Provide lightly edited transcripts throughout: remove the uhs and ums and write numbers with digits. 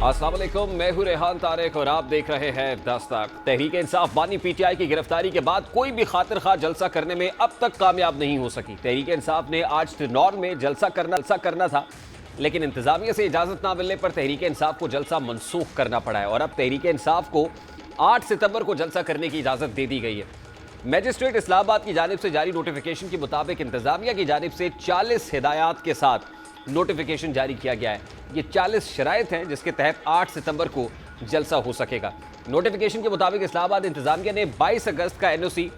अस्सलाम वालेकुम, मैं हूं रेहान तारिक और आप देख रहे हैं दस्तक। तहरीक इंसाफ बानी पीटीआई की गिरफ्तारी के बाद कोई भी खातिर खा जलसा करने में अब तक कामयाब नहीं हो सकी। तहरीक इंसाफ ने आज तिरनौर में जलसा करना था, लेकिन इंतजामिया से इजाजत ना मिलने पर तहरीक इंसाफ को जलसा मनसूख करना पड़ा है और अब तहरीक इंसाफ को 8 सितंबर को जलसा करने की इजाजत दे दी गई है। मैजिस्ट्रेट इस्लामाबाद की जानिब से जारी नोटिफिकेशन के मुताबिक इंतजामिया की जानिब से 40 हिदायत के साथ नोटिफिकेशन जारी किया गया है। ये 40 शराइत हैं जिसके तहत 8 सितंबर को जलसा हो सकेगा। नोटिफिकेशन के मुताबिक इस्लामाबाद इंतजामिया ने 22 अगस्त का एनओसी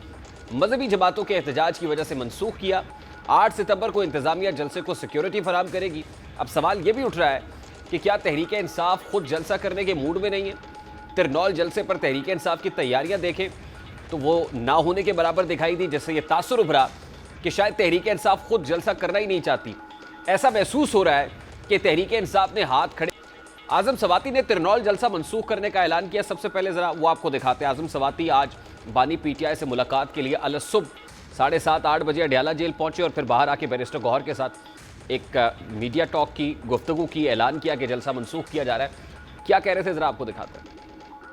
मजहबी जमातों के एहतजाज की वजह से मनसूख किया। 8 सितंबर को इंतजामिया जलसे को सिक्योरिटी फराहम करेगी। अब सवाल ये भी उठ रहा है कि क्या तहरीक इंसाफ खुद जलसा करने के मूड में नहीं है? तिरनौल जलसे पर तहरीक इंसाफ की तैयारियां देखें तो वो ना होने के बराबर दिखाई दी, जिससे ये तासुर उभरा कि शायद तहरीक इंसाफ खुद जलसा करना ही नहीं चाहती। ऐसा महसूस हो रहा है कि तहरीक इंसाफ ने हाथ खड़े। आजम सवाती ने तिरनौल जलसा मनसूख करने का ऐलान किया। सबसे पहले जरा वो आपको दिखाते हैं। आजम सवाती आज बानी पीटीआई से मुलाकात के लिए अलसुब 7:30-8 बजे अडयाला जेल पहुंचे और फिर बाहर आके बैरिस्टर गौहर के साथ एक मीडिया टॉक की गुफ्तगू की, ऐलान किया कि जलसा मनसूख किया जा रहा है। क्या कह रहे थे जरा आपको दिखाते हैं।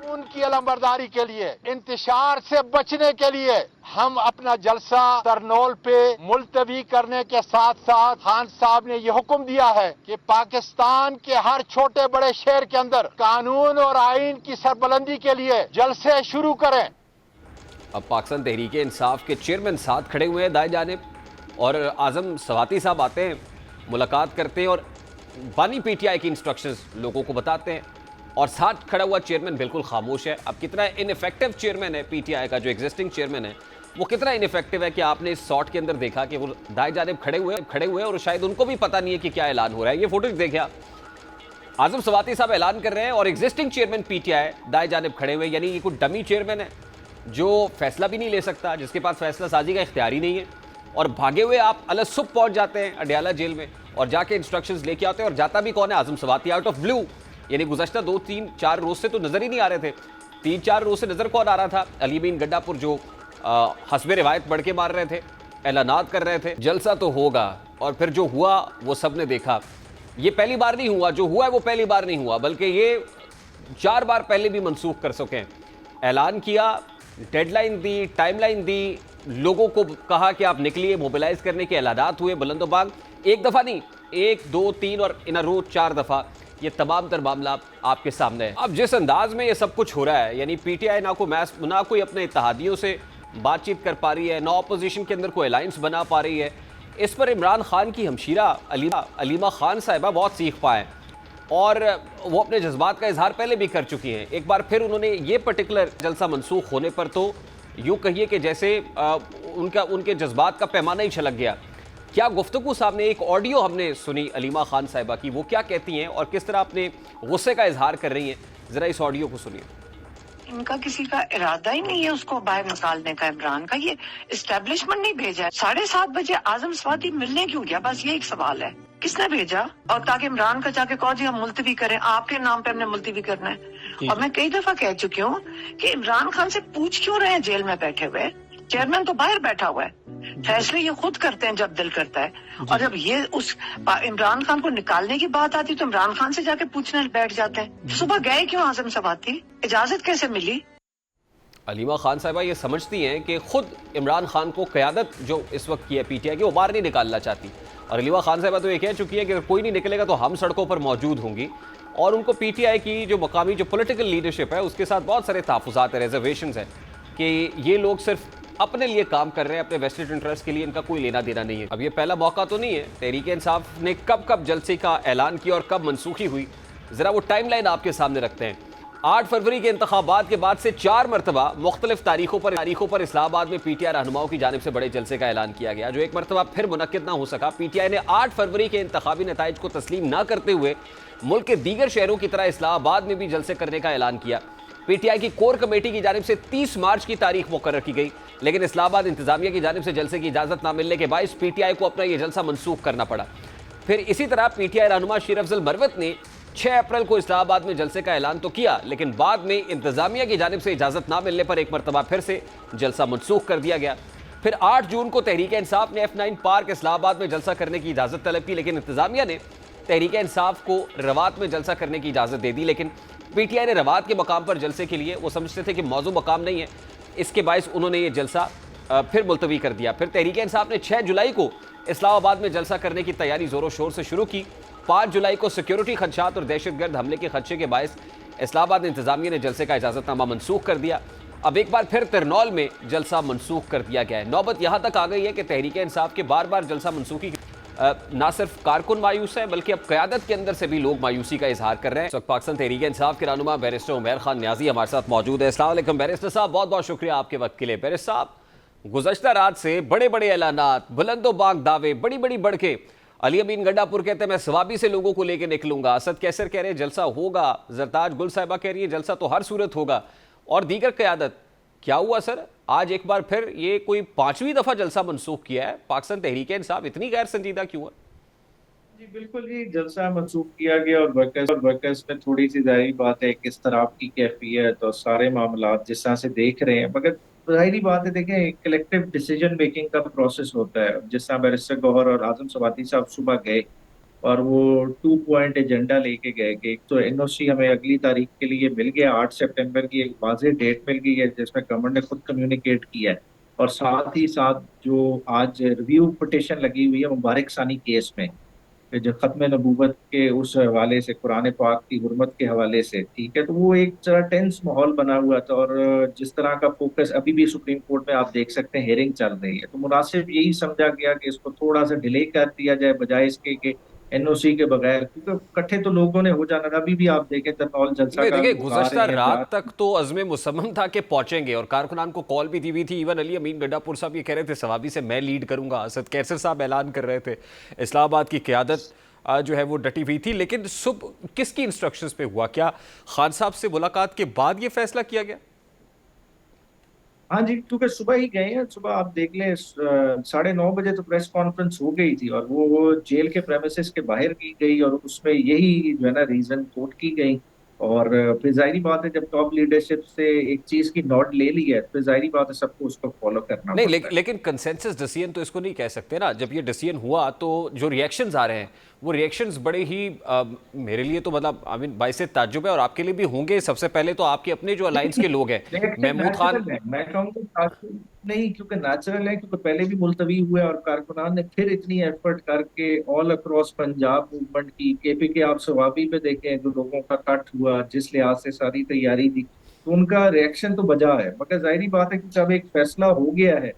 उनकी अलमबरदारी के लिए, इंतशार से बचने के लिए हम अपना जलसा तिरनौल पे मुलतवी करने के साथ साथ खान साहब ने यह हुक्म दिया है कि पाकिस्तान के हर छोटे बड़े शहर के अंदर कानून और आइन की सरबलंदी के लिए जलसे शुरू करें। अब पाकिस्तान तहरीक इंसाफ के चेयरमैन साथ खड़े हुए हैं दाएं जानिब और आजम सवाती साहब आते हैं, मुलाकात करते हैं और बानी पीटीआई की इंस्ट्रक्शंस लोगों को बताते हैं और साथ खड़ा हुआ चेयरमैन बिल्कुल खामोश है। अब कितना इनइफेक्टिव चेयरमैन है पीटीआई का, जो एग्जिस्टिंग चेयरमैन है वो कितना इनइफेक्टिव है कि आपने इस शॉट के अंदर देखा कि वो दाएं जानिब खड़े हुए और शायद उनको भी पता नहीं है कि क्या ऐलान हो रहा है। ये फोटो देखे आप, आजम सवाती साहब ऐलान कर रहे हैं और एग्जिस्टिंग चेयरमैन पीटीआई दाएं जानिब खड़े हुए, यानी ये कोई डमी चेयरमैन है जो फैसला भी नहीं ले सकता, जिसके पास फैसला साजी का इख्तियार ही नहीं है। और भागे हुए आप अलसुब पहुंच जाते हैं अडयाला जेल में और जाके इंस्ट्रक्शंस लेके आते हैं। और जाता भी कौन है? आजम सवाती, आउट ऑफ ब्लू। यानी गुज़श्ता 2-3-4 रोज से तो नजर ही नहीं आ रहे थे। 3-4 रोज से नजर कौन आ रहा था? अली बिन गड्डापुर, जो हस्बे रिवायत बढ़ के मार रहे थे, ऐलानात कर रहे थे जलसा तो होगा, और फिर जो हुआ वो सब ने देखा। ये पहली बार नहीं हुआ, जो हुआ है वो पहली बार नहीं हुआ, बल्कि ये 4 बार पहले भी मनसूख कर सके हैं। ऐलान किया, डेडलाइन दी, टाइमलाइन दी, लोगों को कहा कि आप निकलिए, मोबिलाइज करने के ऐलानात हुए बुलंदोबाग। एक दफ़ा नहीं, 1, 2, 3 और इन रो 4 दफ़ा ये तमाम तर मामला आपके सामने है। अब जिस अंदाज में ये सब कुछ हो रहा है, यानी पीटीआई ना कोई अपने इत्तेहादियों से बातचीत कर पा रही है, ना अपोजिशन के अंदर कोई अलायंस बना पा रही है, इस पर इमरान खान की हमशीरा अलीमा खान साहिबा बहुत सीख पाए और वो अपने जज्बात का इजहार पहले भी कर चुकी हैं। एक बार फिर उन्होंने ये पर्टिकुलर जलसा मनसूख होने पर तो यूँ कहिए कि जैसे उनके जज्बात का पैमाना ही छलक गया। क्या गुफ्तगू सामने एक ऑडियो हमने सुनी अलीमा खान साहिबा की, वो क्या कहती हैं और किस तरह अपने गुस्से का इजहार कर रही हैं, जरा इस ऑडियो को सुनिए। इनका किसी का इरादा ही नहीं है उसको बाहर निकालने का। इमरान का ये इस्टेब्लिशमेंट नहीं भेजा है। 7:30 बजे आजम सवाती मिलने क्यों गया? बस ये एक सवाल है, किसने भेजा? और ताकि इमरान का जाके कहो जी हम मुलतवी करें, आपके नाम पे हमने मुलतवी करना है। और मैं कई दफा कह चुकी हूँ कि इमरान खान से पूछ क्यों रहे हैं जेल में बैठे हुए? चेयरमैन तो बाहर बैठा हुआ है, फैसले ये खुद करते हैं जब दिल करता है। और जब ये उस इमरान खान को निकालने की बात आती तो इमरान खान से जाके पूछने बैठ जाते हैं। सुबह गए क्यों आजम सवाती? इजाजत कैसे मिली? अलीमा खान साहिबा ये समझती हैं कि खुद इमरान खान को क़यादत जो इस वक्त की है पीटीआई की, वो बाहर नहीं निकालना चाहती। और अलीमा खान साहिबा तो ये कह चुकी है कि अगर कोई नहीं निकलेगा तो हम सड़कों पर मौजूद होंगी। और उनको पीटीआई की जो मकामी जो पॉलिटिकल लीडरशिप है उसके साथ बहुत सारे तहफ़्फ़ुज़ात है, रिजर्वेशंस हैं कि ये लोग सिर्फ अपने लिए काम कर रहे हैं, अपने वेस्टेड इंटरेस्ट के लिए इनका कोई लेना देना नहीं है। अब ये पहला मौका तो नहीं है। तहरीक इंसाफ ने कब जलसे का ऐलान किया और कब मनसूखी हुई, ज़रा वो टाइमलाइन आपके सामने रखते हैं। 8 फरवरी के इंतखाबात के बाद से 4 मरतबा मुख्तलिफ तारीखों पर इस्लामाबाद में पीटीआई रहनुमाओं की जानिब से बड़े जलसे का ऐलान किया गया, जो एक मरतबा फिर मुनक्किद ना हो सका। पीटीआई ने 8 फरवरी के इंतखाबी नताइज को तस्लीम ना करते हुए मुल्क के दीगर शहरों की तरह इस्लामाबाद में भी जलसे करने का ऐलान किया। पीटीआई की कोर कमेटी की जानिब से 30 मार्च की तारीख मुकर्रर की गई, लेकिन इस्लामाबाद इंतजामिया की जानिब से जलसे की इजाज़त ना मिलने के बायस पीटीआई को अपना यह जलसा मनसूख करना पड़ा। फिर इसी तरह पीटीआई रहनुमा शीर अफजल मरवत ने 6 अप्रैल को इस्लामाबाद में जलसे का ऐलान तो किया, लेकिन बाद में इंतजामिया की जानिब से इजाज़त ना मिलने पर एक मरतबा फिर से जलसा मनसूख कर दिया गया। फिर 8 जून को तहरीक इंसाफ ने F9 पार्क इस्लामाबाद में जलसा करने की इजाज़त तलब की, लेकिन इंतजामिया ने तहरीक इंसाफ को रवात में जलसा करने की इजाज़त दे दी, लेकिन पीटीआई ने रवात के मकाम पर जलसे के लिए, वो समझते थे कि मौजू मकाम नहीं है, इसके बायस उन्होंने ये जलसा फिर मुलतवी कर दिया। फिर तहरीक इंसाफ ने 6 जुलाई को इस्लामाबाद में जलसा करने की तैयारी जोरों शोर से शुरू की। 5 जुलाई को सिक्योरिटी खदशात और दहशतगर्द हमले के खदशे के बायस इस्लामाबाद इंतजामिया ने जलसे का इजाज़तनामा मनसूख कर दिया। अब एक बार फिर तिरनौल में जलसा मनसूख कर दिया गया है। नौबत यहाँ तक आ गई है कि तहरीक इंसाफ के बार बार जलसा मनसूखी ना सिर्फ कारकुन मायूस है, बल्कि अब क़यादत के अंदर से भी लोग मायूसी का इजहार कर रहे हैं। इस वक्त पाकिस्तान तहरीक इंसाफ के रहनुमा बैरिस्टर उमैर खान न्याजी हमारे साथ मौजूद है। अस्सलाम वालेकुम बैरिस्टर साहब, बहुत बहुत शुक्रिया आपके वक्त के लिए। बैरिस्टर साहब, गुज़श्ता रात से बड़े बड़े ऐलानात, बुलंदो बाग दावे, बड़ी बड़ी बढ़के अली अमीन गंडापुर कहते हैं मैं सवाबी से लोगों को लेकर निकलूंगा, असद कैसर कह रहे हैं जलसा होगा, जरताज गुल साहिबा कह रही है जलसा तो हर सूरत होगा, और दीगर क़यादत। क्या हुआ सर, आज एक बार फिर ये कोई 5वीं दफ़ा जलसा मनसूख किया है? पाकिस्तान तहरीक इंसाफ इतनी गैर संजीदा क्यों है? जी बिल्कुल जी, जलसा मंसूख किया गया और वर्कर्स में थोड़ी सी जाहिर बात है किस तरह की कैफियत और सारे मामला जिस तरह से देख रहे हैं, मगर जाहिर बात है देखें कलेक्टिव डिसीजन मेकिंग का प्रोसेस होता है। जिस तरह बैरिस्टर गौहर और आजम सवाती साहब सुबह गए और वो 2 पॉइंट एजेंडा लेके गए कि एक तो एनओसी हमें अगली तारीख के लिए मिल गया, 8 सितंबर की एक वाज़ेह डेट मिल गई है जिसमें गवर्नमेंट ने खुद कम्युनिकेट किया है, और साथ ही साथ जो आज रिव्यू पिटिशन लगी हुई है मुबारक सानी केस में, जो खत्म नबूवत के उस हवाले से, कुरान पाक की हुर्मत के हवाले से, ठीक है, तो वो एक जरा टेंस माहौल बना हुआ था। और जिस तरह का फोकस अभी भी सुप्रीम कोर्ट में आप देख सकते हैं, हियरिंग चल रही है, तो मुनासिब यही समझा गया कि इसको थोड़ा सा डिले कर दिया जाए बजाय इसके कि एनओसी के बगैर, क्योंकि इकट्ठे तो लोगों ने हो जाना था। अभी भी आप देखें तरनौल जलसा का देखिए, लोग आ गुज़श्ता रहे हैं, रात तक तो अज़्म मुसम्मम था कि पहुंचेंगे, और कारकुनान को कॉल भी दी हुई थी। इवन अली अमीन गंडापुर साहब ये कह रहे थे सवाबी से मैं लीड करूंगा, असद कैसर साहब ऐलान कर रहे थे, इस्लामाबाद की क़यादत जो है वो डटी हुई थी। लेकिन सुबह किसकी इंस्ट्रक्शंस पे हुआ? क्या खान साहब से मुलाकात के बाद ये फैसला किया गया? हाँ जी, क्योंकि सुबह ही गए हैं। सुबह आप देख लें 9:30 बजे तो प्रेस कॉन्फ्रेंस हो गई थी, और वो जेल के प्रेमिसेस के बाहर की गई, और उसमें यही जो है ना रीजन कोट की गई। और फिर जाहिर बात है जब टॉप लीडरशिप से एक चीज की नोट ले ली है, फिर जाहिर बात है सबको उसको फॉलो करना नहीं, पड़ता है। लेकिन कंसेंसस डिसीजन तो इसको नहीं कह सकते ना। जब ये डिसीजन हुआ तो जो रिएक्शंस आ रहे हैं वो रिएक्शंस बड़े ही मेरे लिए तो मतलब आई मीन बाइसे ताज्जुब है, और आपके लिए भी होंगे। सबसे पहले तो आपके अपने जो अलायंस के लोग हैं, महमूद खान। नेचुरल है, मैं कहूँगा नहीं, क्योंकि नेचुरल है, क्योंकि पहले भी मुलतवी हुए और कारकुनान ने फिर इतनी एफर्ट करके ऑल अक्रॉस पंजाब मूवमेंट की। केपी के आप सवाबी पे देखें, जो लोगों का कट हुआ, जिस लिहाज से सारी तैयारी थी, तो उनका रिएक्शन तो बजा है। मगर जाहिर बात है कि जब एक फैसला हो गया है,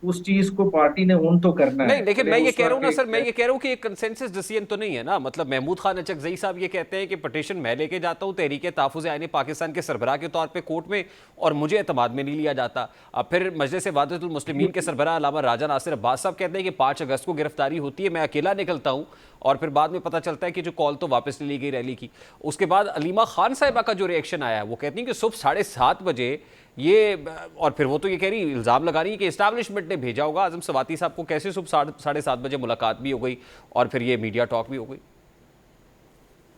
उस चीज को पार्टी ने ओन तो करना नहीं, है। लेकिन भले मैं ये उस कह रहा हूँ वक्त ना सर, मैं एक ये कह रहा हूँ कि एक कंसेंसस डिसीजन तो नहीं है ना। मतलब महमूद खान अचकजई साहब ये कहते हैं कि पटिशन मैं लेके जाता हूँ तहरीक तहफ़्फ़ुज़ आईन पाकिस्तान के सरबराह के तौर पे कोर्ट में, और मुझे एतमाद में नहीं लिया जाता। अब फिर मजलिस वादतुल मुस्लिमीन के सरबराह अल्लामा राजा नासिर अब्बास साहब कहते हैं कि 5 अगस्त को गिरफ्तारी होती है, मैं अकेला निकलता हूँ, और फिर बाद में पता चलता है कि जो कॉल तो वापस ले ली गई रैली की। उसके बाद अलीमा खान साहिबा का जो रिएक्शन आया है, वो कहती हैं कि सुबह 7:30 बजे ये, और फिर वो तो ये कह रही, इल्ज़ाम लगा रही है कि इस्टेब्लिशमेंट ने भेजा होगा। आज़म सवाती साहब को कैसे सुबह 7:30 बजे मुलाकात भी हो गई और फिर ये मीडिया टॉक भी हो गई?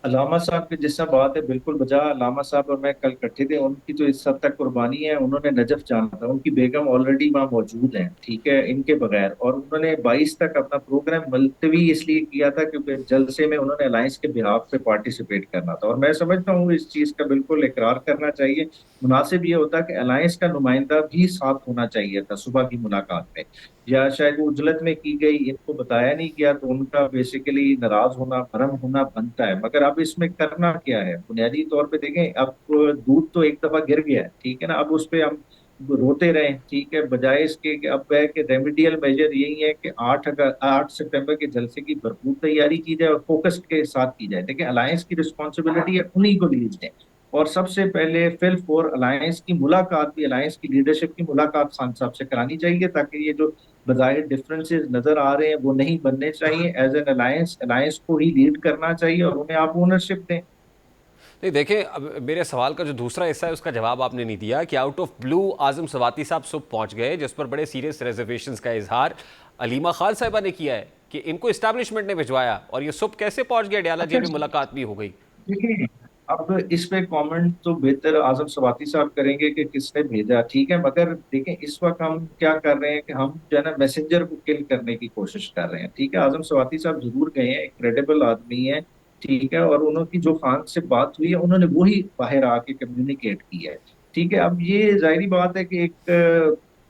अलामा साहब की जिस तरह बात है बिल्कुल बजा। अलामा साहब और मैं कल इकट्ठे थे, उनकी तो इस हद तक कुर्बानी है, उन्होंने नजफ जाना था, उनकी बेगम ऑलरेडी वहाँ मौजूद हैं, ठीक है, इनके बगैर। और उन्होंने 22 तक अपना प्रोग्राम मुलतवी इसलिए किया था क्योंकि जलसे में उन्होंने अलायंस के बिहाफ पे पार्टिसिपेट करना था। और मैं समझता हूँ इस चीज का बिल्कुल इकरार करना चाहिए। मुनासिब ये होता कि अलायंस का नुमाइंदा भी साथ होना चाहिए था सुबह की मुलाकात में, या शायद वो उजलत में की गई, इनको बताया नहीं गया, तो उनका बेसिकली नाराज होना, भरम होना बनता है। मगर अब इसमें करना क्या है? बुनियादी तौर पे देखें, अब दूध तो एक दफा गिर गया है, ठीक है ना, अब उस पे हम रोते रहे, ठीक है, बजाय इसके कि अब है कि रेमेडियल मेजर यही है कि 8 सितंबर के जलसे की भरपूर तैयारी की जाए और फोकस के साथ की जाए। देखिए अलायंस की रिस्पॉन्सिबिलिटी है, उन्हीं को लीड दें, और सबसे पहले फिल फॉर अलायंस की मुलाकात भी, अलायंस की लीडरशिप की मुलाकात खान साहब से करानी चाहिए, ताकि ये जो बज़ाहिर डिफरेंसेस नजर आ रहे हैं वो नहीं बनने चाहिए। एज एन अलायंस, अलायंस को ही लीड करना चाहिए और उन्हें आप ओनरशिप दें। नहीं, देखें, अब मेरे सवाल का जो दूसरा हिस्सा है उसका जवाब आपने नहीं दिया कि आउट ऑफ ब्लू आजम सवाती साहब सुबह पहुंच गए, जिस पर बड़े सीरियस रिजर्वेशंस का इजहार अलीमा खान साहिबा ने किया है कि इनको इस्टेब्लिशमेंट ने भिजवाया, और ये सुबह कैसे पहुंच गए? डयाला जेल में मुलाकात भी हो गई। देखिए अब इस पे कमेंट तो बेहतर आजम सवाती साहब करेंगे कि किसने भेजा, ठीक है, मगर देखें इस वक्त हम क्या कर रहे हैं कि हम जो है ना मैसेंजर को किल करने की कोशिश कर रहे हैं, ठीक है। आजम सवाती साहब जरूर गए हैं, एक क्रेडिबल आदमी है, ठीक है, और उनकी जो खान से बात हुई है उन्होंने वही बाहर आके कम्युनिकेट किया है। ठीक है, अब ये जाहिर बात है कि एक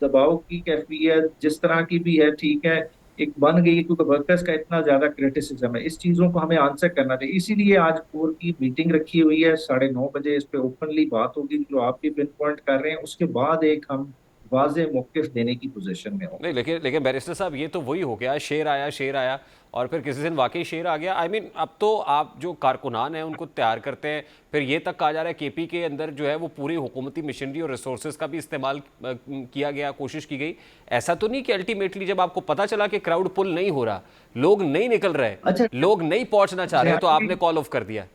दबाव की कैफियत जिस तरह की भी है, ठीक है, एक बन गई है, क्योंकि वर्कर्स का इतना ज्यादा क्रिटिसिज्म है, इस चीजों को हमें आंसर करना चाहिए। इसीलिए आज कोर की मीटिंग रखी हुई है 9:30 बजे, इस पे ओपनली बात होगी, जो आप भी पिन पॉइंट कर रहे हैं, उसके बाद एक हम वाजे मौकिफ देने की पोजीशन में नहीं, होंगे। लेकिन लेकिन बैरिस्टर साहब, ये तो वही हो गया, शेर आया और फिर किसी दिन वाकई शेर आ गया। आई मीन अब तो आप जो कारकुनान हैं उनको तैयार करते हैं, फिर ये तक कहा जा रहा है केपी के अंदर जो है वो पूरी हुकूमती मशीनरी और रिसोर्सेज का भी इस्तेमाल किया गया, कोशिश की गई। ऐसा तो नहीं कि अल्टीमेटली जब आपको पता चला कि क्राउड पुल नहीं हो रहा, लोग नहीं निकल रहे, अच्छा, लोग नहीं पहुंचना चाह रहे, तो आपने कॉल ऑफ कर दिया?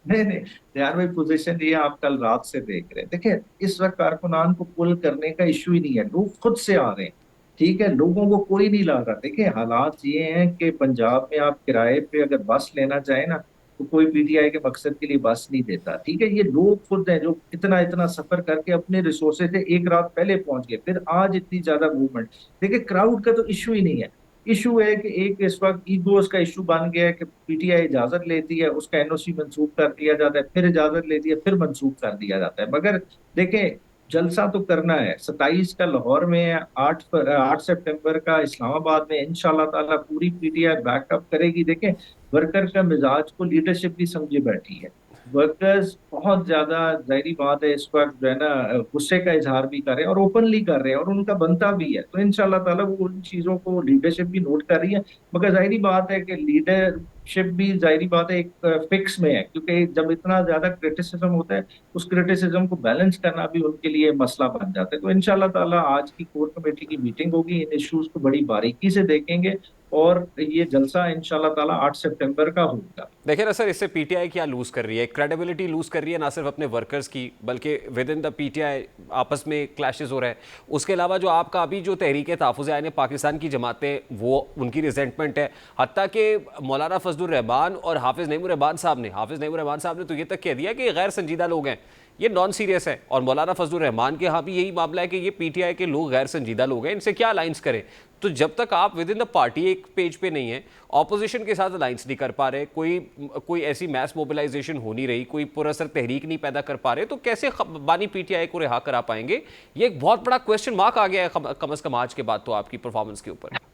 नहीं नहीं, ध्यान में पोजीशन ये आप कल रात से देख रहे हैं। देखिए, इस वक्त कारकुनान को पुल करने का इश्यू ही नहीं है, लोग खुद से आ रहे हैं। ठीक है, लोगों को कोई नहीं ला रहा। देखिए, हालात ये हैं कि पंजाब में आप किराए पे अगर बस लेना चाहें ना, तो कोई पीटीआई के मकसद के लिए बस नहीं देता। ठीक है, ये लोग खुद हैं जो इतना इतना सफर करके अपने रिसोर्सेज से एक रात पहले पहुंच गए, फिर आज इतनी ज्यादा मूवमेंट। देखिए, क्राउड का तो इश्यू ही नहीं है। इशू है कि एक इस वक्त ईगोस का इशू बन गया है कि पीटीआई इजाजत लेती है, उसका एनओसी मंसूख कर दिया जाता है, फिर इजाजत लेती है, फिर मंसूख कर दिया जाता है। मगर देखें, जलसा तो करना है। 27 का लाहौर में है, 8 सितंबर का इस्लामाबाद में, इंशाल्लाह ताला पूरी पीटीआई बैकअप करेगी। देखें, वर्कर का मिजाज को लीडरशिप भी समझे बैठी है। वर्कर्स बहुत ज्यादा, जाहिर बात है, इस वक्त जो है ना गुस्से का इजहार भी कर रहे हैं और ओपनली कर रहे हैं, और उनका बनता भी है। तो इंशाल्लाह ताला वो उन चीजों को लीडरशिप भी नोट कर रही है। मगर जाहिर बात है कि लीडरशिप भी, जाहिर बात है, एक फिक्स में है, क्योंकि जब इतना ज्यादा क्रिटिसिज्म होता है, उस क्रिटिसिज्म को बैलेंस करना भी उनके लिए मसला बन जाता है। तो इंशाल्लाह ताला आज की कोर कमेटी की मीटिंग होगी, इन इश्यूज को बड़ी बारीकी से देखेंगे, और ये जलसा इंशाल्लाह ताला 8 सितंबर का होगा। देखिए ना सर, इससे पीटीआई क्या लूज़ कर रही है? क्रेडिबिलिटी लूज़ कर रही है, ना सिर्फ अपने वर्कर्स की, बल्कि विद इन द पीटीआई आपस में क्लैशेस हो रहे हैं। उसके अलावा जो आपका अभी जो तहरीक तहफ़्फ़ुज़ आईन पाकिस्तान की जमातें, वो उनकी रिजेंटमेंट है। हत्ता कि मौलाना फजलुर रहमान और हाफिज़ नईमुर रहमान साहब ने तो ये तक कह दिया कि गैर संजीदा लोग हैं, ये नॉन सीरियस है। और मौलाना फजलुर रहमान के यहाँ भी यही मामला है कि ये पीटीआई के लोग गैर संजीदा लोग हैं, इनसे क्या अलाइंस करें? तो जब तक आप विद इन द पार्टी एक पेज पे नहीं है, ऑपोजिशन के साथ अलाइंस नहीं कर पा रहे, कोई ऐसी मैस मोबिलाइजेशन हो नहीं रही, कोई पुरअसर तहरीक नहीं पैदा कर पा रहे, तो कैसे बानी पीटीआई को रिहा करा पाएंगे? ये एक बहुत बड़ा क्वेश्चन मार्क आ गया है कम अज कम आज के बाद तो आपकी परफॉर्मेंस के ऊपर।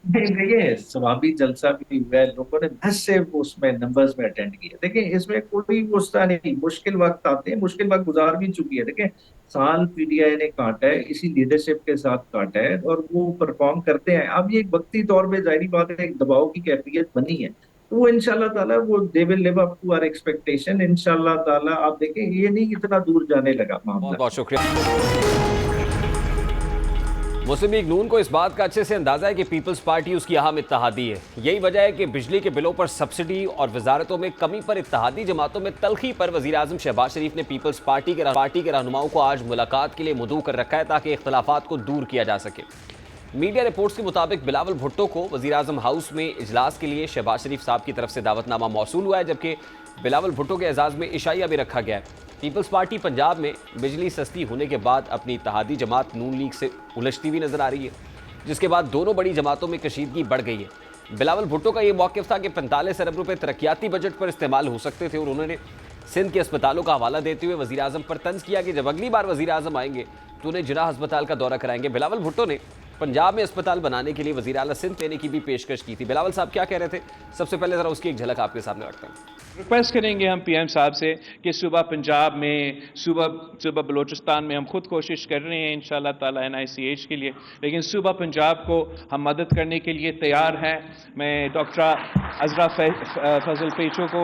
देखिए, सवाबी जलसा भी हुआ है, लोगों ने 10 से उसमें नंबर्स में अटेंड किया। देखिए, इसमें कोई गुस्सा नहीं, मुश्किल वक्त आते हैं, मुश्किल वक्त गुजार भी चुकी है। देखिए, साल पीटीआई ने काटा है, इसी लीडरशिप के साथ काटा है, और वो परफॉर्म करते हैं। अब ये एक वक्ती तौर पे, जाहिर बात है, एक दबाव की कैफियत बनी है, तो वो इंशाल्लाह ताला वो they will live up to our expectation. इंशाल्लाह ताला आप देखें, ये नहीं इतना दूर जाने लगा बहुत मामला। बहुत शुक्रिया। मुस्लिम लीग नून को इस बात का अच्छे से अंदाजा है कि पीपल्स पार्टी उसकी अहम इत्तेहादी है। यही वजह है कि बिजली के बिलों पर सब्सिडी और वजारतों में कमी पर इत्तेहादी जमातों में तलखी पर वज़ीर आज़म शहबाज शरीफ ने पीपल्स पार्टी के रहनुमाओं को आज मुलाकात के लिए मदऊ कर रखा है, ताकि इख्तलाफात को दूर किया जा सके। मीडिया रिपोर्ट्स के मुताबिक बिलावल भुट्टो को वज़ीर आज़म हाउस में इजलास के लिए शहबाज शरीफ साहब की तरफ से दावतनामा मौसूल हुआ है, जबकि बिलावल भुट्टो के एजाज़ में इशाइया भी रखा गया है। पीपल्स पार्टी पंजाब में बिजली सस्ती होने के बाद अपनी इत्तेहादी जमात नून लीग से उलझती हुई नजर आ रही है, जिसके बाद दोनों बड़ी जमातों में कशीदगी बढ़ गई है। बिलावल भुट्टो का ये मौक़िफ़ था कि 45 अरब रुपये तरक्याती बजट पर इस्तेमाल हो सकते थे, और उन्होंने सिंध के अस्पतालों का हवाला देते हुए वज़ीर आज़म पर तंज किया कि जब अगली बार वज़ीर आज़म आएंगे तो उन्हें जिना अस्पताल का दौरा कराएंगे। बिलावल भुट्टो ने पंजाब में अस्पताल बनाने के लिए वज़ीर आला सिंध देने की भी पेशकश की थी। बिलावल साहब क्या कह रहे थे, सबसे पहले ज़रा उसकी एक झलक आपके सामने रखते हैं। रिक्वेस्ट करेंगे हम पीएम साहब से कि सुबह पंजाब में, सुबह बलूचिस्तान में हम खुद कोशिश कर रहे हैं इंशाल्लाह ताला NICH के लिए, लेकिन सुबह पंजाब को हम मदद करने के लिए तैयार हैं। मैं डॉक्टर अजरा फजल पेचो को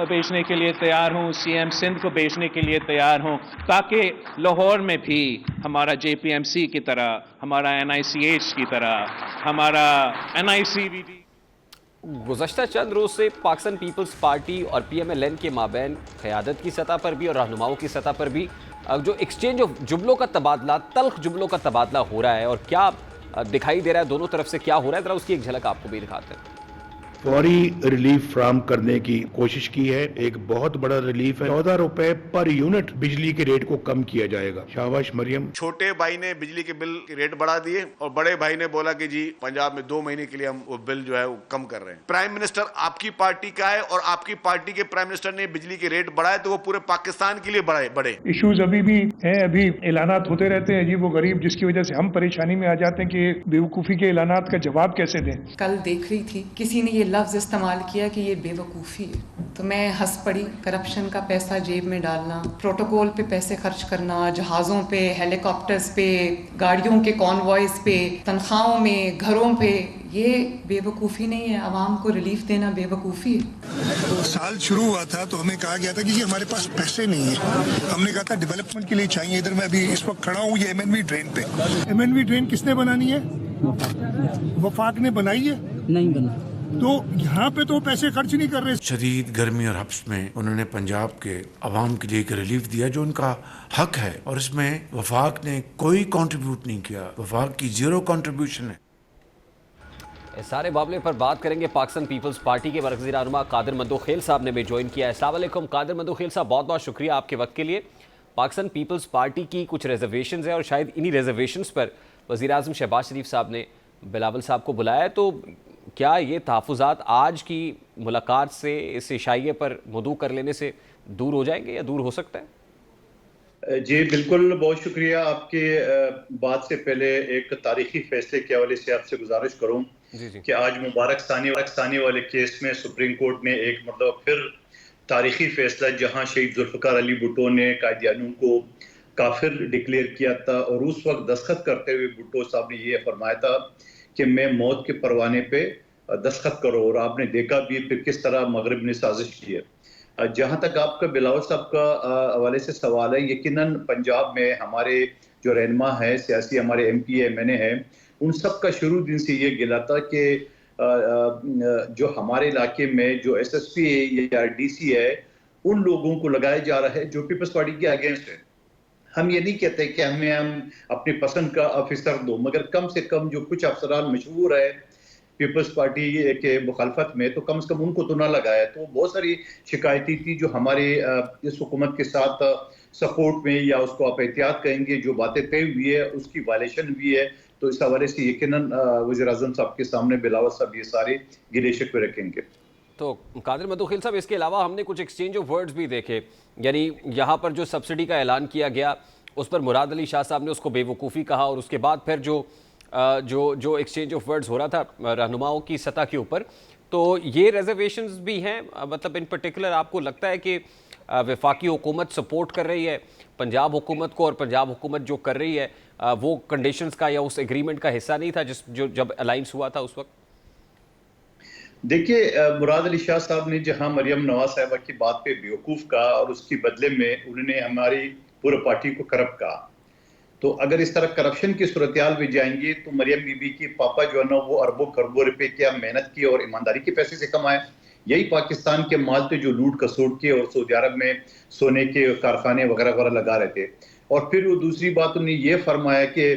भेजने के लिए तैयार हूँ, CM सिंध को भेजने के लिए तैयार हूँ, ताकि लाहौर में भी हमारा JPMC की तरह, हमारा NICH की तरह, हमारा NICVD। गुज़श्ता चंद रोज़ से पाकिस्तान पीपल्स पार्टी और PMLN के माबैन क़यादत की सतह पर भी और रहनुमाओं की सतह पर भी जो एक्सचेंज ऑफ जुमलों का तबादला, तल्ख जुमलों का तबादला हो रहा है, और क्या दिखाई दे रहा है दोनों तरफ से क्या हो रहा है, ज़रा उसकी एक झलक आपको भी दिखाते हैं। फौरी रिलीफ फ्राहम करने की कोशिश की है। एक बहुत बड़ा रिलीफ है, 14 रुपए पर यूनिट बिजली के रेट को कम किया जाएगा। शाबाश मरियम। छोटे भाई ने बिजली के बिल के रेट बढ़ा दिए और बड़े भाई ने बोला कि जी पंजाब में 2 महीने के लिए हम वो बिल जो है वो कम कर रहे हैं। प्राइम मिनिस्टर आपकी पार्टी का है और आपकी पार्टी के प्राइम मिनिस्टर ने बिजली के रेट बढ़ाए तो वो पूरे पाकिस्तान के लिए बढ़े। इश्यूज अभी भी हैं, अभी ऐलानात होते रहते हैं अजीब व गरीब, जिसकी वजह से हम परेशानी में आ जाते हैं कि बेवकूफ़ी के ऐलानात का जवाब कैसे दें। कल देख रही थी किसी ने ये लफ्ज़ इस्तेमाल किया कि ये बेवकूफ़ी है, तो मैं हंस पड़ी। करप्शन का पैसा जेब में डालना, प्रोटोकॉल पे पैसे खर्च करना, जहाज़ों पे, हेलीकॉप्टर्स पे, गाड़ियों के कॉन्वॉयज पे, तनख्वाहों में, घरों पे, ये बेवकूफ़ी नहीं है। आवाम को रिलीफ देना बेवकूफ़ी है। साल शुरू हुआ था तो हमें कहा गया था कि जी हमारे पास पैसे नहीं है। हमने कहा था डेवलपमेंट के लिए चाहिए। इधर मैं अभी इस वक्त खड़ा हूँ ये MNV ड्रेन पे। MNV ड्रेन किसने बनानी है? वफाक ने बनाई है? नहीं बना। तो यहाँ पे तो पैसे खर्च नहीं कर रहे। शदीद गर्मी और हब्स में उन्होंने पंजाब के अवाम के लिए एक रिलीफ दिया जो उनका हक है, और इसमें वफाक ने कोई कंट्रीब्यूट नहीं किया। वफाक की 0 कंट्रीब्यूशन है। इस सारे मामले पर बात करेंगे। पाकिस्तान पीपल्स पार्टी के मरकज़ी रहनुमा कादिर मंदोखेल साहब ने भी ज्वाइन किया है। अस्सलाम वालेकुम कादिर मंदोखेल साहब, बहुत बहुत शुक्रिया आपके वक्त के लिए। पाकिस्तान पीपल्स पार्टी की कुछ रिजर्वेशंस हैं और शायद इन्हीं रिजर्वेशंस पर वज़ीर-ए-आज़म शहबाज शरीफ साहब ने बिलावल साहब को बुलाया है। तो क्या ये तहफ़्फ़ुज़ात आज की मुलाकात से, इस इशाइये पर मदऊ कर लेने से दूर हो जाएंगे या दूर हो सकता है? जी बिल्कुल, बहुत शुक्रिया। आपके बात से पहले एक तारीखी फैसले के हवाले से आपसे गुजारिश करूं कि आज मुबारक सानी वाले केस में सुप्रीम कोर्ट ने एक मतलब फिर तारीखी फैसला, जहां शहीद जुल्फ़िकार अली भुट्टो ने कायदियानों को काफिर डिक्लेयर किया था और उस वक्त दस्तखत करते हुए भुट्टो साहब ने ये फरमाया था कि मैं मौत के परवाने पे दस्तखत करो, और आपने देखा भी फिर किस तरह मगरिब ने साजिश की है। जहाँ तक आपका बिलावल साहब का हवाले से सवाल है, यकीनन पंजाब में हमारे जो रहनुमा है सियासी, हमारे MP MNA हैं, उन सब का शुरू दिन से ये गिला था कि जो हमारे इलाके में जो SSP या DC है, उन लोगों को लगाया जा रहा है जो पीपल्स पार्टी के अगेंस्ट है। हम ये नहीं कहते कि हम अपनी पसंद का ऑफिसर दो, मगर कम से कम जो कुछ अफसरान मशहूर है पीपल्स पार्टी के मुखालफत में, तो कम से कम उनको तो ना लगाया। तो बहुत सारी शिकायतें थी जो हमारे इस हुकूमत के साथ सपोर्ट में, या उसको आप एहतियात कहेंगे, जो बातें तय हुई है उसकी वायलेशन भी है। तो इस हवाले से यकीनन वज़ीर-ए-आज़म साहब के सामने बिलावल साहब ये सारे गिले शिकवे रखेंगे। तो कादिर मंदोखेल साहब, इसके अलावा हमने कुछ एक्सचेंज ऑफ वर्ड्स भी देखे, यानी यहाँ पर जो सब्सिडी का ऐलान किया गया उस पर मुराद अली शाह साहब ने उसको बेवकूफ़ी कहा, और उसके बाद फिर जो एक्सचेंज ऑफ वर्ड्स हो रहा था रहनुमाओं की सतह के ऊपर, तो ये रिजर्वेशंस भी हैं। मतलब इन पर्टिकुलर आपको लगता है कि वफाकी हुकूमत सपोर्ट कर रही है पंजाब हुकूमत को, और पंजाब हुकूमत जो कर रही है वो कंडीशंस का या उस एग्रीमेंट का हिस्सा नहीं था जब अलाइंस हुआ था उस वक्त? देखिए, मुराद अली शाह साहब ने जहां मरियम नवाज साहिबा की बात पे बेवकूफ़ कहा और उसके बदले में उन्होंने हमारी पूरी पार्टी को करप्ट कहा, तो अगर इस तरह करप्शन की सूरत-ए-हाल में जाएंगे तो मरियम बीबी के पापा जो है ना, वो अरबों खरबों रुपए क्या मेहनत की और ईमानदारी के पैसे से कमाए। यही पाकिस्तान के माल पे जो लूट खसोट के और सऊदी अरब में सोने के कारखाने वगैरह वगैरह लगा रहे थे। और फिर वो दूसरी बात उन्होंने ये फरमाया कि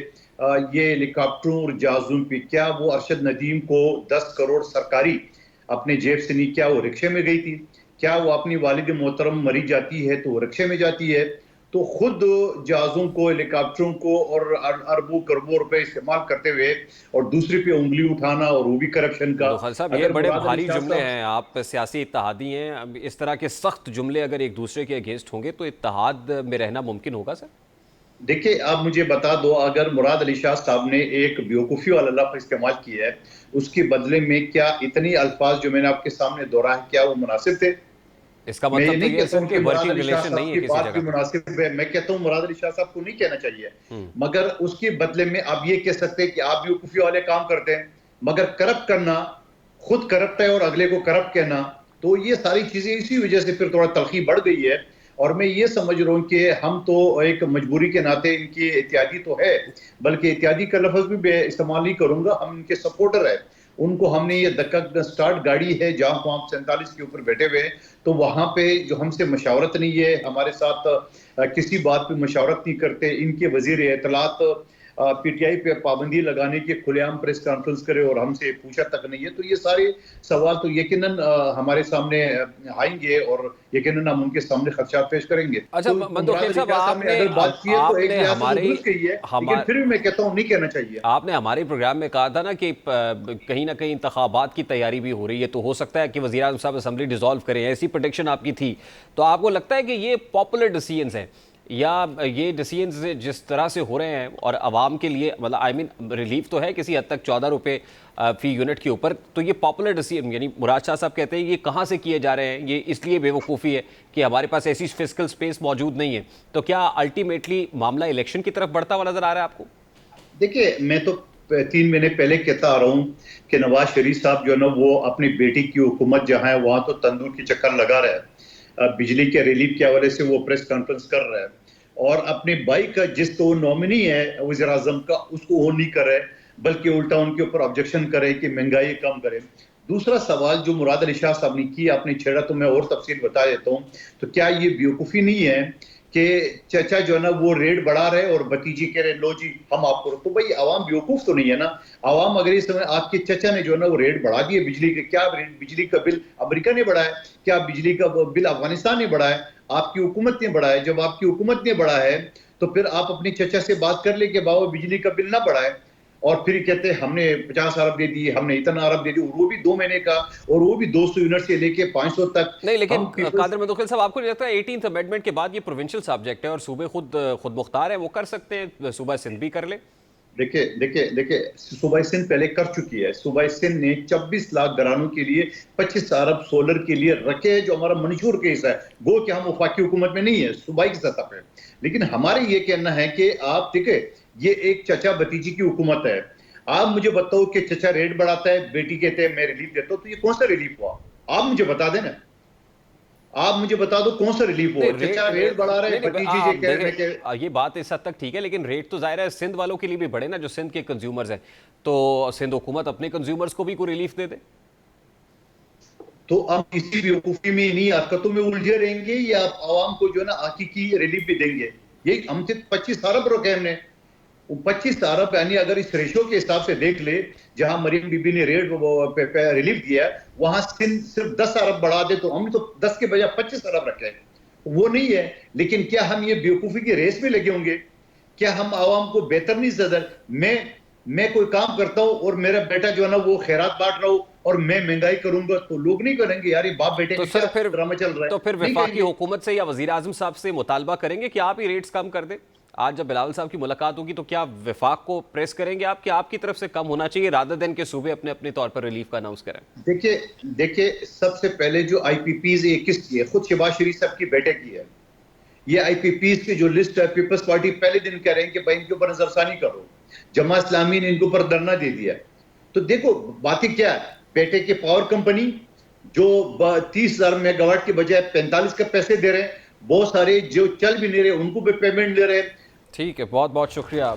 ये हेलीकॉप्टरों और जहाज़ों पे क्या वो अरशद नदीम को 10 करोड़ सरकारी अपने जेब से नहीं, क्या वो रिक्शे में गई थी? क्या वो अपनी वालिद मोहतरम मरी जाती है तो वो रिक्शे में जाती है? तो खुद जहाज़ों को, हेलीकॉप्टरों को और अरबों करोड़ों रुपए इस्तेमाल करते हुए और दूसरे पे उंगली उठाना, और वो भी करप्शन का। साहब, ये बड़े भारी जुमले हैं, आप सियासी इत्तेहादी हैं, इस तरह के सख्त जुमले अगर एक दूसरे के अगेंस्ट होंगे तो इत्तेहाद में रहना मुमकिन होगा सर? देखिए, आप मुझे बता दो, अगर मुराद अली शाह साहब ने एक बेवकूफ़ी वाला लफ्ज़ इस्तेमाल किया है, उसके बदले में क्या इतनी अल्फाज जो मैंने आपके सामने दोहराए, क्या वो मुनासिब थे? इसका मतलब तो ये है कि वर्किंग रिलेशन नहीं है किसी जगह। मुनासिब है, मैं कहता हूँ मुराद अली शाह साहब को नहीं कहना चाहिए, मगर उसके बदले में आप ये कह सकते हैं कि आप बेवकूफ़ी वाले काम करते हैं, मगर करप्ट करना, खुद करप्ट है और अगले को करप्ट कहना, तो ये सारी चीजें इसी वजह से फिर थोड़ा तलखी बढ़ गई है। और मैं ये समझ रहा हूँ कि हम तो एक मजबूरी के नाते इनकी इत्यादि तो है, बल्कि इत्यादि का लफ्ज भी इस्तेमाल नहीं करूंगा, हम इनके सपोर्टर है। उनको हमने ये धक्का स्टार्ट गाड़ी है जहां को हम 47 के ऊपर बैठे हुए, तो वहां पे जो हमसे मशावरत नहीं है, हमारे साथ किसी बात पे मशावरत नहीं करते। इनके वजीर इत्तलात पीटीआई पे पाबंदी लगाने की खुलेआम प्रेस कॉन्फ्रेंस करे और हमसे पूछा तक नहीं है। तो ये सारे सवाल तो यकीनन हमारे सामने आएंगे और यकीनन हम उनके सामने खदशात पेश करेंगे। अच्छा, तो मंदोखेल साहब, आपने अगर बात की है तो एक लिहाज से हमारे दुरुस्त कही है, लेकिन फिर भी मैं कहता हूँ नहीं कहना चाहिए। आपने हमारे प्रोग्राम में कहा था ना कि कहीं ना कहीं इंतखाबात की तैयारी भी हो रही है, तो हो सकता है कि वज़ीर आज़म साहब असेंबली डिसॉल्व करें, ऐसी प्रेडिक्शन आपकी थी। तो आपको लगता है कि ये पॉपुलर डिसीजंस हैं या ये डिसीजंस जिस तरह से हो रहे हैं और आवाम के लिए मतलब आई मीन रिलीफ तो है किसी हद तक 14 रुपये फी यूनिट के ऊपर, तो ये पॉपुलर डिसीजन यानी मुराद शाह साहब कहते हैं ये कहाँ से किए जा रहे हैं, ये इसलिए बेवकूफ़ी है कि हमारे पास ऐसी फिस्कल स्पेस मौजूद नहीं है। तो क्या अल्टीमेटली मामला इलेक्शन की तरफ बढ़ता हुआ नजर आ रहा है आपको? देखिए, मैं तो 3 महीने पहले कहता आ रहा हूँ कि नवाज शरीफ साहब जो है ना वो अपनी बेटी की हुकूमत जहाँ है वहाँ तो तंदूर की चक्कर लगा रहा है, बिजली के रिलीफ के हवाले से वो प्रेस कॉन्फ्रेंस कर रहा है और अपने भाई का जिस तो नॉमिनी है वज़ीर आज़म का उसको वो नहीं कर रहे, बल्कि उल्टा उनके ऊपर ऑब्जेक्शन करे कि महंगाई कम करे। दूसरा सवाल जो मुराद अली शाह साहब ने किया, आपने छेड़ा तो मैं और तफसील बता देता हूँ। तो क्या ये बेवकूफ़ी नहीं है कि चचा जो है ना वो रेट बढ़ा रहे और भतीजी कह रहे लो जी हम आपको, तो भाई आवाम बेवकूफ तो नहीं है ना। आवाम अगर इस समय आपके चचा ने जो है ना वो रेट बढ़ा दिए बिजली के, क्या बिजली का बिल अमेरिका ने बढ़ाया, क्या बिजली का बिल अफगानिस्तान ने बढ़ाया, आपकी हुकूमत ने बढ़ाया। जब आपकी हुकूमत ने बढ़ा है तो फिर आप अपने चचा से बात कर ले कि बाबा बिजली का बिल ना बढ़ाए, और फिर कहते हैं हमने 50 अरब दे दिए, हमने इतना अरब दे दिए, और वो भी 2 महीने का, और वो भी 200 यूनिट से लेके 500 तक। नहीं, लेकिन कादर मंदोखेल साहब, आपको नहीं लगता 18th अमेंडमेंट के बाद ये प्रोविंशियल सब्जेक्ट है और सूबे खुद मुख्तार है, वो कर सकते हैं, सूबा सिंध भी कर ले? देखिए सूबा सिंध पहले कर चुकी है। सूबा सिंध ने 24 लाख घरानों के लिए 25 अरब सोलर के लिए रखे हैं, जो हमारा मंशूर केस है। गो कि हम वफाकी हुकूमत में नहीं है, सूबाई की सतह पे। लेकिन हमारे ये कहना है कि आप ठीक है, ये एक चचा भतीजी की हुकूमत है। आप मुझे बताओ कि चचा रेट बढ़ाता है, बेटी कहते हैं मैं रिलीफ देता हूं, तो ये कौन सा रिलीफ हुआ? आप मुझे बता देना, आप मुझे बता दो कौन सा रिलीफ हुआ? चचा रेट बढ़ा रहे हैं, भतीजी ये कह रहे हैं कि ये बात इस हद तक ठीक है, लेकिन रेट तो जाहिर है सिंध वालों के लिए भी बढ़े ना, जो सिंध के कंज्यूमर्स हैं। तो सिंध हुकूमत अपने कंज्यूमर्स को भी कोई रिलीफ दे दे। तो आप किसी भी वकूफी में इन्हीं हरकतों में उलझे रहेंगे या आप आवाम को जो है ना हकीकी रिलीफ भी देंगे? ये हमसे 25 अरब रुपए हमने 25 अरब, यानी अगर इस रेशो के हिसाब से देख ले, जहां मरियम बीबी ने रेट रिलीफ दिया है वहां सिर्फ 10 अरब बढ़ा दे, तो हम तो 10 के बजाय 25 अरब रखे, वो नहीं है। लेकिन क्या हम ये बेवकूफी की रेस में लगे होंगे? क्या हम आवाम को बेहतर नहीं सदर? मैं कोई काम करता हूं और मेरा बेटा जो है ना वो खैरात बांट रहा हूं और मैं महंगाई करूंगा, तो लोग नहीं करेंगे यार ये बाप बेटे तो सर फिर ड्रामा चल रहा है। तो फिर वफाकी हुकूमत से या वजीर आजम साहब से मुतालबा करेंगे कि आप ही रेट्स कम कर दें? आज जब बिलावल साहब की मुलाकात होगी तो क्या वफाक को प्रेस करेंगे आप कि आपकी तरफ से कम होना चाहिए, रादर देन के सूबे अपने अपने तौर पर रिलीफ का अनाउंस करें? देखिए सबसे पहले जो IPPs ये किसकी है? खुद शहबाज शरीफ साहब की बेटे की है। ये IPPs की जो लिस्ट है, पीपल्स पार्टी पहले दिन कह रहे हैं कि भाई इनके ऊपर नजरसानी करो, जमा इस्लामी ने इनके ऊपर धरना दे दिया। तो देखो बातें क्या है, पेटे की पावर कंपनी जो 30,000 मेगावाट के बजाय 45 के पैसे दे रहे हैं, बहुत सारे जो चल भी नहीं रहे उनको भी पेमेंट ले रहे हैं। ठीक है, बहुत बहुत शुक्रिया।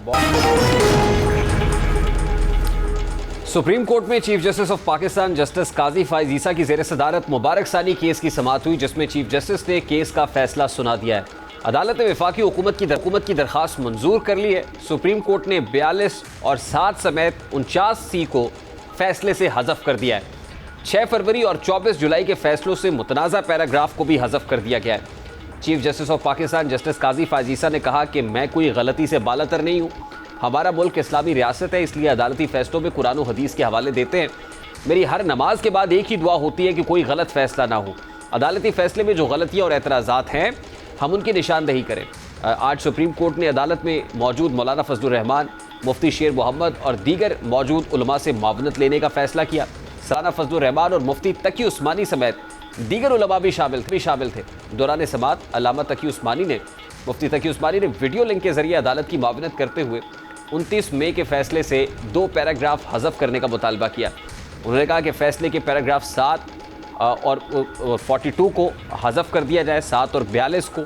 सुप्रीम कोर्ट में chief justice of Pakistan justice Qazi Faez Isa की जेर सदारत मुबारक सानी केस की समाअत हुई, जिसमें चीफ जस्टिस ने केस का फैसला सुना दिया है। अदालत ने वफाकी हुकूमत की दरख्वास्त मंजूर कर ली है। सुप्रीम कोर्ट ने 42 और 7 समेत 49 सी को फैसले से हज़फ कर दिया है। 6 फरवरी और 24 जुलाई के फैसलों से मुतनाज़ा पैराग्राफ को भी हज़फ कर दिया गया है। Chief justice of Pakistan justice Qazi Faez Isa ने कहा कि मैं कोई गलती से बालातर नहीं हूँ, हमारा मुल्क इस्लामी रियासत है, इसलिए अदालती फैसलों में कुरान और हदीस के हवाले देते हैं। मेरी हर नमाज के बाद एक ही दुआ होती है कि कोई गलत फैसला ना हो। अदालती फैसले में जो गलतियाँ और एतराज़ात हैं हम उनकी निशानदही करें। आज सुप्रीम कोर्ट ने अदालत में मौजूद मौलाना फजलुर रहमान, मुफ्ती शेर मोहम्मद और दीगर मौजूद उलमा से मावनत लेने का फैसला किया। साना फजलुर रहमान और मुफ्ती तकी उस्मानी समेत दीगर उलमा भी शामिल थे। दौरान समाअत अल्लामा तकी उस्मानी ने मुफ्ती तकी उस्मानी ने वीडियो लिंक के जरिए अदालत की मावनत करते हुए 29 मई के फैसले से 2 पैराग्राफ हज़फ करने का मुतालबा किया। उन्होंने कहा कि फैसले के पैराग्राफ 7 और 42 को हज़फ कर दिया जाए, 7 और 42 को।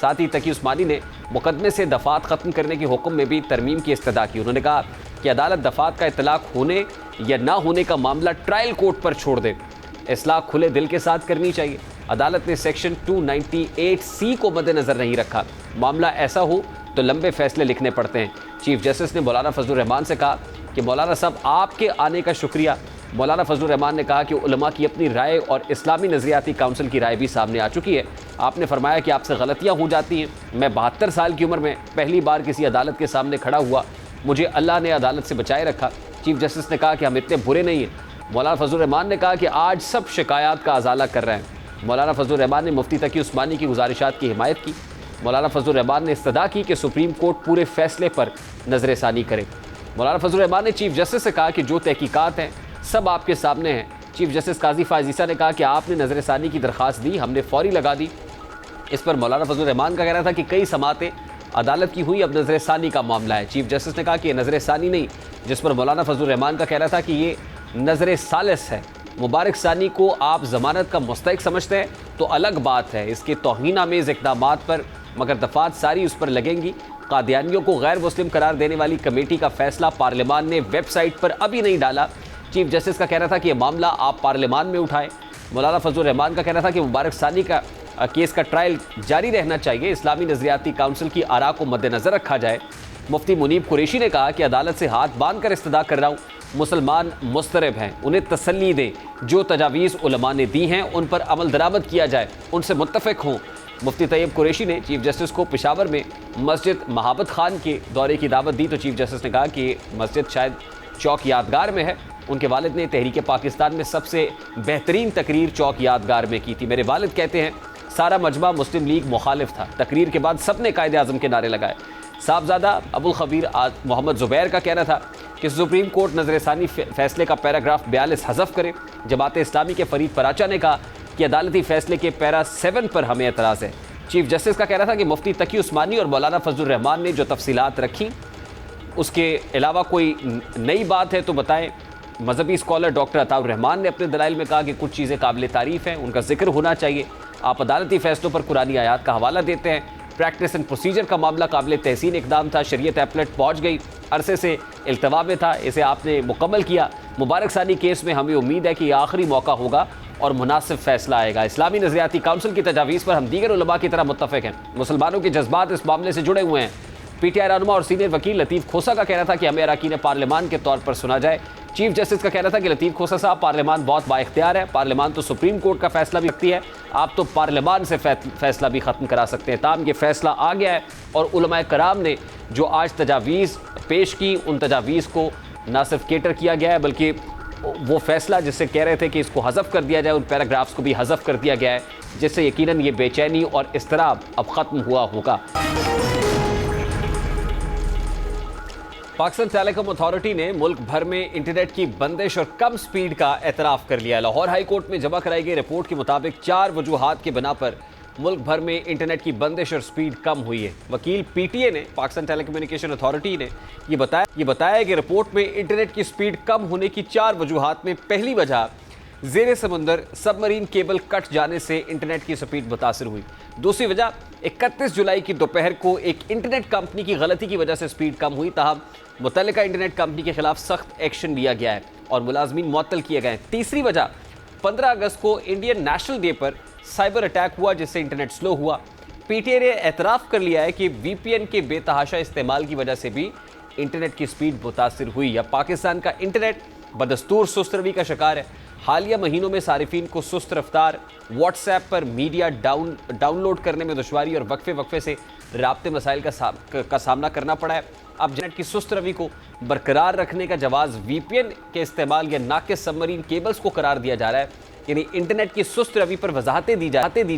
साथ ही तकी उस्मानी ने मुकदमे से दफ़ात ख़त्म करने के हुक्म में भी तरमीम की इस्तदा की। उन्होंने कहा कि अदालत दफ़ात का इतलाक़ होने या ना होने का मामला ट्रायल कोर्ट पर छोड़ दे, इस्लाह खुले दिल के साथ करनी चाहिए। अदालत ने सेक्शन 298C को मद्देनज़र नहीं रखा। मामला ऐसा हो तो लंबे फैसले लिखने पड़ते हैं। चीफ जस्टिस ने मौलाना फजलुर रहमान से कहा कि मौलाना साहब आपके आने का शुक्रिया। मौलाना फजलुर रहमान ने कहा कि उलमा की अपनी राय और इस्लामी नज़रियाती काउंसिल की राय भी सामने आ चुकी है। आपने फरमाया कि आपसे गलतियाँ हो जाती हैं। मैं 72 साल की उम्र में पहली बार किसी अदालत के सामने खड़ा हुआ, मुझे अल्लाह ने अदालत से बचाए रखा। चीफ जस्टिस ने कहा कि हम इतने बुरे नहीं हैं। मौलाना फजलुर रहमान ने कहा कि आज सब शिकायत का अजाला कर रहे हैं। मौलाना फजलुर रहमान ने मुफ्ती तकी उस्मानी की गुजारिशात की हिमायत की। मौलाना फजलुर रहमान ने इस्तदा की कि सुप्रीम कोर्ट पूरे फैसले पर नज़रसानी करे। मौलाना फजलुर रहमान ने चीफ जस्टिस से कहा कि जो तहकीकात हैं सब आपके सामने हैं। चीफ जस्टिस काजी फायज़ ईसा ने कहा कि आपने नज़रसानी की दरख्वास्त दी, हमने फौरी लगा दी। इस पर मौलाना फजलुर रहमान का कहना था कि कई समातें अदालत की हुई, अब नज़रसानी का मामला है। चीफ जस्टिस ने कहा कि ये नज़रसानी नहीं, जिस पर मौलाना फजलुर रहमान का कहना था कि ये नज़र सालिस है। मुबारक सानी को आप ज़मानत का मुस्तहिक समझते हैं तो अलग बात है, इसके तौहीन आमेज़ इक़दामात पर मगर दफ़ात सारी उस पर लगेंगी। कादियानियों को गैर मुस्लिम करार देने वाली कमेटी का फैसला पार्लियामान ने वेबसाइट पर अभी नहीं डाला। चीफ जस्टिस का कहना था कि यह मामला आप पार्लियामान में उठाएं। मौलाना फजलुर रहमान का कहना था कि मुबारक सानी का केस का ट्रायल जारी रहना चाहिए, इस्लामी नज़रियाती काउंसिल की आरा को मद्देनज़र रखा जाए। मुफ्ती मुनीब कुरैशी ने कहा कि अदालत से हाथ बांध कर इस्तदा कर रहा हूँ, मुसलमान मुस्तरब हैं, उन्हें तसल्ली दें, जो तजावीज़ उलमा ने दी हैं उन पर अमल दरामद किया जाए, उनसे मुत्तफ़िक हों। मुफ्ती तैयब कुरैशी ने चीफ जस्टिस को पेशावर में मस्जिद महाबत खान के दौरे की दावत दी तो चीफ जस्टिस ने कहा कि मस्जिद शायद चौक यादगार में है। उनके वालिद ने तहरीक पाकिस्तान में सबसे बेहतरीन तकरीर चौक यादगार में की थी। मेरे वालिद कहते हैं सारा मजमा मुस्लिम लीग मुखालिफ था। तकरीर के बाद सबने कायदे आज़म के नारे लगाए। साहबजादा अबुल खबीर मोहम्मद ज़ुबैर का कहना था कि सुप्रीम कोर्ट नज़रसानी फैसले का पैराग्राफ 42 हज़फ करे। जमात इस्लामी के फरीद पराचा ने कहा कि अदालती फैसले के पैरा 7 पर हमें एतराज़ है। चीफ जस्टिस का कहना था कि मुफ्ती तकी उस्मानी और मौलाना फजलुर रहमान ने जो तफसीलात रखी उसके अलावा कोई नई बात है तो बताएं। मजहबी स्कॉलर डॉक्टर अताउर रहमान ने अपने दलाइल में कहा कि कुछ चीज़ें काबिल तारीफ़ हैं, उनका जिक्र होना चाहिए। आप अदालती फैसलों पर कुरानी आयात का हवाला देते हैं। प्रैक्टिस एंड प्रोसीजर का मामला काबिल तहसीन इकदाम था, शरीयत एपलेट पहुँच गई, अरसे से इल्तवा में था, इसे आपने मुकम्मल किया। मुबारक सानी केस में हमें उम्मीद है कि ये आखिरी मौका होगा और मुनासिब फैसला आएगा। इस्लामी नज़रियाती काउंसिल की तजावीज़ पर हम दीगर उलमा की तरह मुत्तफ़िक हैं। मुसलमानों के जज्बात इस मामले से जुड़े हुए हैं। पीटीआई रहनुमा और सीनियर वकील लतीफ़ खोसा का कहना था कि हमें अरकान पार्लियामान के तौर पर सुना जाए। चीफ जस्टिस का कहना था कि लतीफ़ खोसा साहब, पार्लियामान बहुत बाइख्तियार है, पार्लियामान तो सुप्रीम कोर्ट का फैसला भी रखती है, आप तो पार्लियामान से फैसला भी ख़त्म करा सकते हैं। ताम ये फैसला आ गया है और उलमाए कराम ने जो आज तजावीज़ पेश की उन तजावीज़ को ना सिर्फ केटर किया गया है बल्कि वो फैसला जिससे कह रहे थे कि इसको हज़फ कर दिया जाए उन पैराग्राफ्स को भी हज़फ कर दिया गया है, जिससे यकीनन ये बेचैनी और इस्तराब अब ख़त्म हुआ होगा। पाकिस्तान टेलीकॉम अथॉरिटी ने मुल्क भर में इंटरनेट की बंदिश और कम स्पीड का एतराफ़ कर लिया। लाहौर हाई कोर्ट में जमा कराई गई रिपोर्ट के मुताबिक 4 वजूहात के बिना पर मुल्क भर में इंटरनेट की बंदिश और स्पीड कम हुई है। वकील पीटीए ने पाकिस्तान टेलीकम्युनिकेशन अथॉरिटी ने ये बताया कि रिपोर्ट में इंटरनेट की स्पीड कम होने की 4 वजूहात में पहली वजह ज़ेरे समंदर सबमरीन केबल कट जाने से इंटरनेट की स्पीड मुतासिर हुई। दूसरी वजह 31 जुलाई की दोपहर को एक इंटरनेट कंपनी की गलती की वजह से स्पीड कम हुई, ताहम मुतल्लिका इंटरनेट कंपनी के खिलाफ सख्त एक्शन लिया गया है और मुलाजमीन मुअत्तल किए गए हैं। तीसरी वजह 15 अगस्त को इंडियन नेशनल डे पर साइबर अटैक हुआ जिससे इंटरनेट स्लो हुआ। पीटीए ने एतराफ़ कर लिया है कि वीपीएन के बेतहाशा इस्तेमाल की वजह से भी इंटरनेट की स्पीड मुतासिर हुई। अब पाकिस्तान का इंटरनेट बदस्तूर सुस्त रवि का शिकार है। हालिया महीनों में सारिफीन को सुस्त रफ्तार, व्हाट्सएप पर मीडिया डाउनलोड करने में दुश्वारी और वक्फे से राब्ते मसाइल का सामना करना पड़ा है। अब इंटरनेट की सुस्त रवि को बरकरार रखने का जवाज़ वीपीएन के इस्तेमाल या नाक़िस सबमरीन केबल्स को करार दिया जा रहा है, यानी इंटरनेट की सुस्त रवि पर वजाहतें दी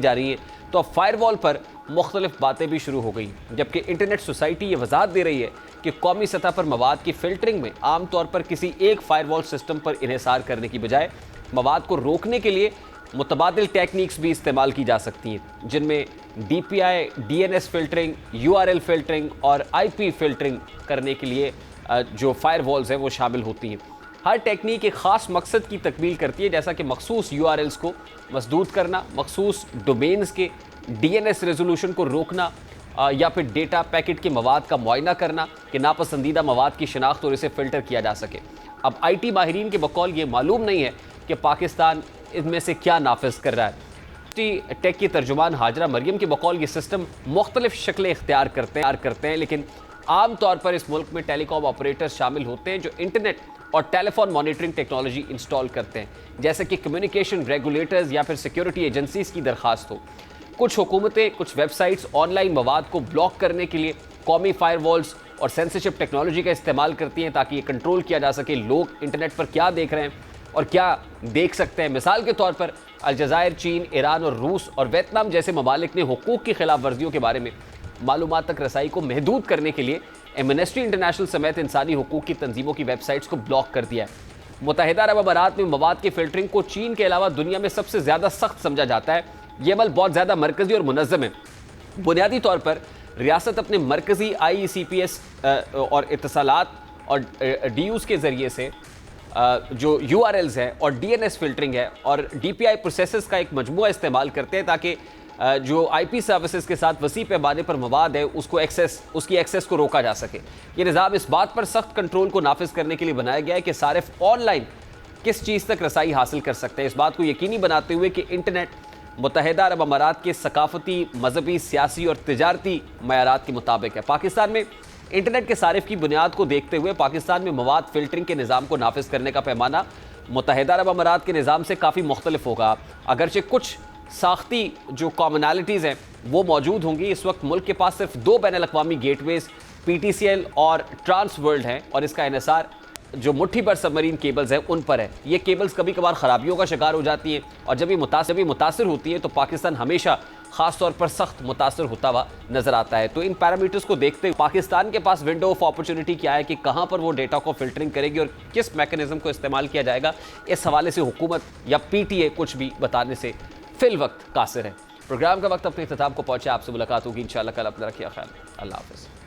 जा रही हैं। तो अब फायरवॉल पर मुख्तलिफ बातें भी शुरू हो गई, जबकि इंटरनेट सोसाइटी ये वजाहत दे रही है कि कौमी सतह पर मवाद की फ़िल्टरिंग में आमतौर पर किसी एक फायरवॉल सिस्टम पर इन्हिसार करने की बजाय मवाद को रोकने के लिए मुतबादिल टेक्निक्स भी इस्तेमाल की जा सकती हैं, जिनमें DPI, DNS filtering, URL filtering और IP फ़िल्टरिंग करने के लिए जो फायरवॉल्स हैं वो शामिल होती हैं। हर टेक्निक एक ख़ास मकसद की तकमील करती है, जैसा कि मखसूस URLs को मसदूद करना, मखसूस डोमेन्स के DNS रेजोल्यूशन को रोकना या फिर डेटा पैकेट के मवाद का मुआयना करना कि नापसंदीदा मवाद की शनाख्त और इसे फ़िल्टर किया जा सके। अब IT माहिरीन के बकौल ये मालूम नहीं है कि पाकिस्तान इनमें से क्या नाफिज कर रहा है। मिनिस्ट्री टेक की तर्जुमान हाजरा मरियम के बकौल ये सिस्टम मुख्तलिफ शक्लें इख्तियार करते हैं, लेकिन आम तौर पर इस मुल्क में टेलीकॉम ऑपरेटर्स शामिल होते हैं जो इंटरनेट और टेलीफोन मॉनिटरिंग टेक्नोलॉजी इंस्टॉल करते हैं, जैसे कि कम्युनिकेशन रेगुलेटर्स या फिर सिक्योरिटी एजेंसीज की दरखास्त हो। कुछ हुकूमतें कुछ वेबसाइट्स ऑनलाइन मवाद को ब्लॉक करने के लिए कौमी फायरवॉल्स और सेंसरशिप टेक्नोलॉजी का इस्तेमाल करती हैं ताकि ये कंट्रोल किया जा सके लोग इंटरनेट पर क्या देख रहे हैं और क्या देख सकते हैं। मिसाल के तौर पर अलजायर, चीन, ईरान और रूस और वियतनाम जैसे ममालिक ने हुकूक की खिलाफ वर्जियों के बारे में मालूमात तक रसाई को महदूद करने के लिए एमनेस्टी इंटरनेशनल समेत इंसानी हुकूक की तंजीमों की वेबसाइट्स को ब्लॉक कर दिया है। मुत्तहिदा अरब अमारात में मवाद की फिल्टरिंग को चीन के अलावा दुनिया में सबसे ज़्यादा सख्त समझा जाता है। ये अमल बहुत ज़्यादा मरकज़ी और मुनज़्ज़म है। बुनियादी तौर पर रियासत अपने मरकज़ी IECPS और इत्तसालात और DUs के ज़रिए से जो URLs है और DNS फिल्टरिंग है और DPI प्रोसेसेस का एक मजमूआ इस्तेमाल करते हैं ताकि जो IP सर्विसेज के साथ वसी पैमाने पर मवाद है उसकी एक्सेस को रोका जा सके। ये निज़ाम इस बात पर सख्त कंट्रोल को नाफिज करने के लिए बनाया गया है कि सारिफ ऑनलाइन किस चीज़ तक रसाई हासिल कर सकते हैं, इस बात को यकीनी बनाते हुए कि इंटरनेट मुत्तहिदा अरब अमारात के सकाफती, मजहबी, सियासी और तिजारती मयारात के मुताबिक है। पाकिस्तान में इंटरनेट के सारिफ की बुनियाद को देखते हुए पाकिस्तान में मवाद फिल्टरिंग के निज़ाम को नाफिज करने का पैमाना मुत्तहिदा अरब अमारात के निज़ाम से काफ़ी मुख्तलिफ होगा। अगरचे कुछ साख्ती जो कॉमनैलिटीज़ हैं वो मौजूद होंगी। इस वक्त मुल्क के पास सिर्फ 2 बैनुल-अक़वामी गेटवेज़ PTCL और ट्रांस वर्ल्ड हैं और इसका इन्हिसार जो मुट्ठी भर सबमरीन केबल्स हैं उन पर है। ये केबल्स कभी कभार ख़राबियों का शिकार हो जाती हैं और जब ये मुतासिर होती हैं तो पाकिस्तान हमेशा ख़ास तौर पर सख्त मुतासर होता हुआ नज़र आता है। तो इन पैरामीटर्स को देखते हुए पाकिस्तान के पास विंडो ऑफ अपॉर्चुनिटी क्या है कि कहाँ पर वो डेटा को फिल्टरिंग करेगी और किस मैकेनिज्म को इस्तेमाल किया जाएगा, इस हवाले से हुकूमत या PTA कुछ भी बताने से फिल वक्त कासिर है। प्रोग्राम का वक्त अपने इख्तिताम को पहुंचे। आपसे मुलाकात होगी इंशाअल्लाह कल। अपना रखिए ख्याल। अल्लाह हाफ़िज़।